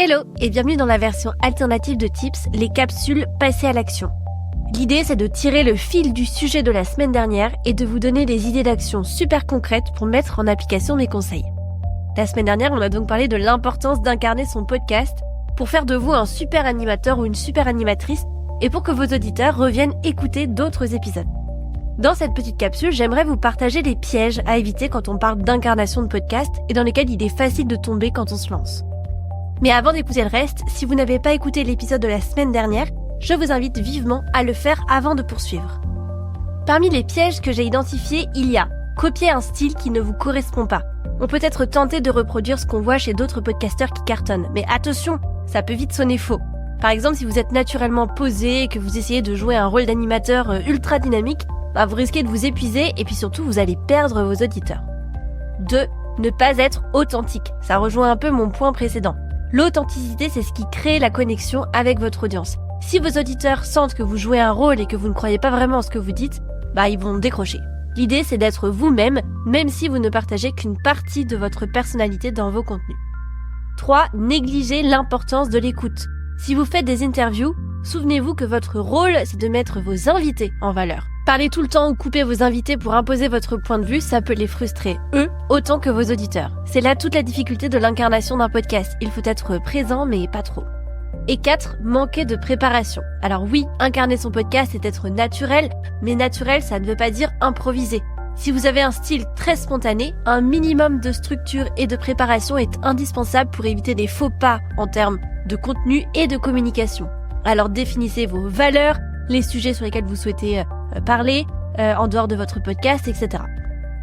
Hello et bienvenue dans la version alternative de Tips, les capsules passées à l'action. L'idée c'est de tirer le fil du sujet de la semaine dernière et de vous donner des idées d'action super concrètes pour mettre en application mes conseils. La semaine dernière, on a donc parlé de l'importance d'incarner son podcast pour faire de vous un super animateur ou une super animatrice et pour que vos auditeurs reviennent écouter d'autres épisodes. Dans cette petite capsule, j'aimerais vous partager les pièges à éviter quand on parle d'incarnation de podcast et dans lesquels il est facile de tomber quand on se lance. Mais avant d'écouter le reste, si vous n'avez pas écouté l'épisode de la semaine dernière, je vous invite vivement à le faire avant de poursuivre. Parmi les pièges que j'ai identifiés, il y a copier un style qui ne vous correspond pas. On peut être tenté de reproduire ce qu'on voit chez d'autres podcasteurs qui cartonnent, mais attention, ça peut vite sonner faux. Par exemple, si vous êtes naturellement posé et que vous essayez de jouer un rôle d'animateur ultra dynamique, vous risquez de vous épuiser et puis surtout vous allez perdre vos auditeurs. 2. Ne pas être authentique. Ça rejoint un peu mon point précédent. L'authenticité, c'est ce qui crée la connexion avec votre audience. Si vos auditeurs sentent que vous jouez un rôle et que vous ne croyez pas vraiment en ce que vous dites, ils vont décrocher. L'idée, c'est d'être vous-même, même si vous ne partagez qu'une partie de votre personnalité dans vos contenus. 3. Négligez l'importance de l'écoute. Si vous faites des interviews, souvenez-vous que votre rôle, c'est de mettre vos invités en valeur. Parler tout le temps ou couper vos invités pour imposer votre point de vue, ça peut les frustrer, eux, autant que vos auditeurs. C'est là toute la difficulté de l'incarnation d'un podcast. Il faut être présent, mais pas trop. Et 4, manquer de préparation. Alors oui, incarner son podcast, c'est être naturel, mais naturel, ça ne veut pas dire improviser. Si vous avez un style très spontané, un minimum de structure et de préparation est indispensable pour éviter des faux pas en termes de contenu et de communication. Alors définissez vos valeurs, les sujets sur lesquels vous souhaitez parler, en dehors de votre podcast, etc.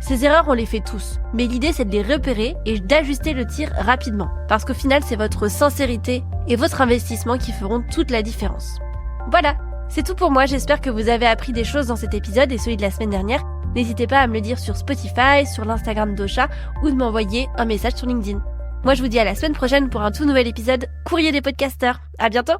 Ces erreurs, on les fait tous, mais l'idée c'est de les repérer et d'ajuster le tir rapidement, parce qu'au final c'est votre sincérité et votre investissement qui feront toute la différence. Voilà, c'est tout pour moi, j'espère que vous avez appris des choses dans cet épisode et celui de la semaine dernière. N'hésitez pas à me le dire sur Spotify, sur l'Instagram d'Ocha ou de m'envoyer un message sur LinkedIn. Moi je vous dis à la semaine prochaine pour un tout nouvel épisode Courrier des podcasteurs. À bientôt!